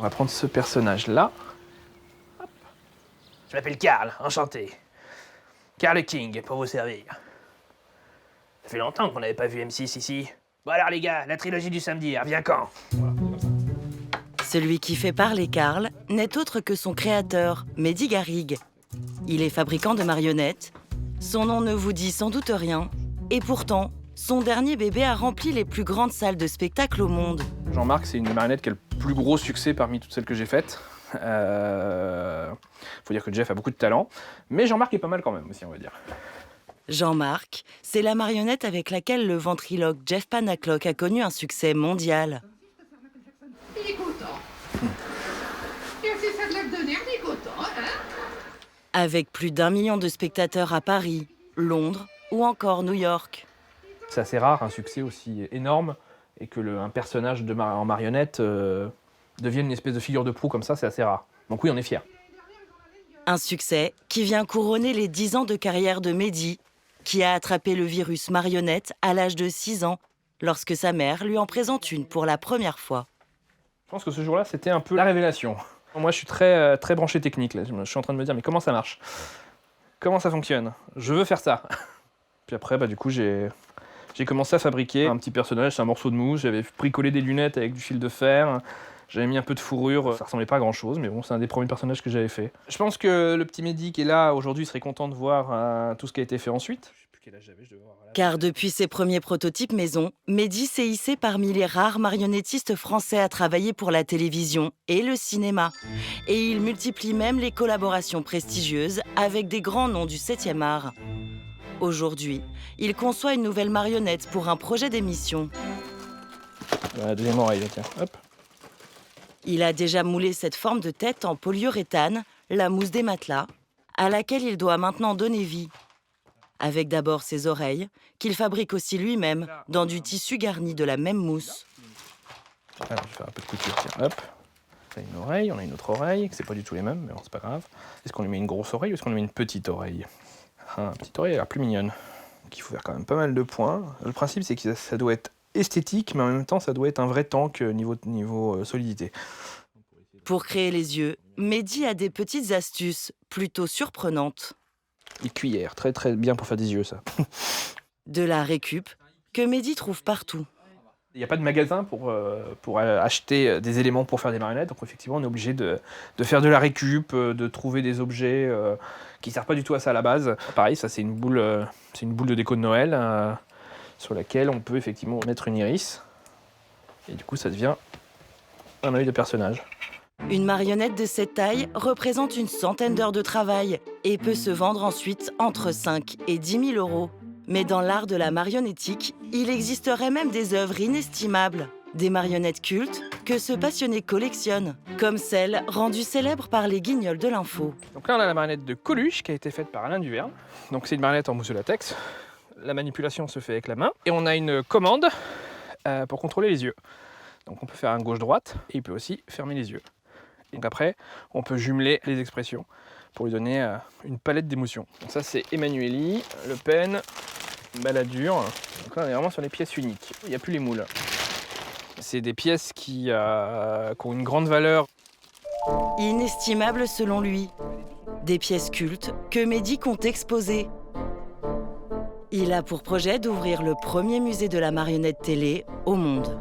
On va prendre ce personnage-là. Hop. Je m'appelle Karl, enchanté. Karl King, pour vous servir. Ça fait longtemps qu'on n'avait pas vu M6 ici. Bon alors les gars, la trilogie du samedi, elle revient quand? Celui qui fait parler Karl n'est autre que son créateur, Mehdi Garrigue. Il est fabricant de marionnettes. Son nom ne vous dit sans doute rien. Et pourtant, son dernier bébé a rempli les plus grandes salles de spectacle au monde. Jean-Marc, c'est une des marionnettes qui a le plus gros succès parmi toutes celles que j'ai faites. Faut dire que Jeff a beaucoup de talent, mais Jean-Marc est pas mal quand même aussi, on va dire. Jean-Marc, c'est la marionnette avec laquelle le ventriloque Jeff Panaclock a connu un succès mondial. Il est content. Et c'est ça de la donner, il est content, hein? Avec plus d'1 million de spectateurs à Paris, Londres ou encore New York. C'est assez rare un succès aussi énorme et que un personnage en marionnette devienne une espèce de figure de proue comme ça, c'est assez rare. Donc oui, on est fiers. Un succès qui vient couronner les 10 ans de carrière de Mehdi, qui a attrapé le virus marionnette à l'âge de 6 ans, lorsque sa mère lui en présente une pour la première fois. Je pense que ce jour-là, c'était un peu la révélation. Moi, je suis très branché technique. Là. Je suis en train de me dire, mais comment ça marche? Comment ça fonctionne? Je veux faire ça. Puis après, du coup, j'ai commencé à fabriquer un petit personnage, c'est un morceau de mousse. J'avais bricolé des lunettes avec du fil de fer. J'avais mis un peu de fourrure. Ça ressemblait pas à grand-chose, mais bon, c'est un des premiers personnages que j'avais fait. Je pense que le petit Mehdi qui est là aujourd'hui serait content de voir tout ce qui a été fait ensuite. Car depuis ses premiers prototypes maison, Mehdi s'est hissé parmi les rares marionnettistes français à travailler pour la télévision et le cinéma. Et il multiplie même les collaborations prestigieuses avec des grands noms du 7e art. Aujourd'hui, il conçoit une nouvelle marionnette pour un projet d'émission. La deuxième oreille, tiens, hop. Il a déjà moulé cette forme de tête en polyuréthane, la mousse des matelas, à laquelle il doit maintenant donner vie. Avec d'abord ses oreilles, qu'il fabrique aussi lui-même, dans du tissu garni de la même mousse. Alors, je vais faire un peu de couture, tiens, hop. On a une oreille, on a une autre oreille, c'est pas du tout les mêmes, mais bon, c'est pas grave. Est-ce qu'on lui met une grosse oreille ou est-ce qu'on lui met une petite oreille? Une petite oreille, elle a l'air plus mignonne. Donc, il faut faire quand même pas mal de points. Le principe, c'est que ça doit être esthétique, mais en même temps, ça doit être un vrai tank niveau solidité. Pour créer les yeux, Mehdi a des petites astuces plutôt surprenantes. Les cuillères, très très bien pour faire des yeux, ça. De la récup que Mehdi trouve partout. Il n'y a pas de magasin pour acheter des éléments pour faire des marionnettes, donc effectivement on est obligé de faire de la récup, de trouver des objets qui ne servent pas du tout à ça à la base. Pareil, ça c'est une boule de déco de Noël sur laquelle on peut effectivement mettre une iris. Et du coup ça devient un œil de personnage. Une marionnette de cette taille représente une centaine d'heures de travail et peut se vendre ensuite entre 5 et 10 000 euros. Mais dans l'art de la marionnettique, il existerait même des œuvres inestimables. Des marionnettes cultes que ce passionné collectionne, comme celle rendue célèbre par les Guignols de l'info. Donc là on a la marionnette de Coluche qui a été faite par Alain Duverne. Donc c'est une marionnette en mousse de latex. La manipulation se fait avec la main. Et on a une commande pour contrôler les yeux. Donc on peut faire un gauche-droite et il peut aussi fermer les yeux. Donc après, on peut jumeler les expressions pour lui donner une palette d'émotions. Donc ça, c'est Emmanueli, Le Pen, Balladur. Donc là, on est vraiment sur les pièces uniques. Il n'y a plus les moules. C'est des pièces qui ont une grande valeur. Inestimables selon lui. Des pièces cultes que Mehdi compte exposer. Il a pour projet d'ouvrir le premier musée de la marionnette télé au monde.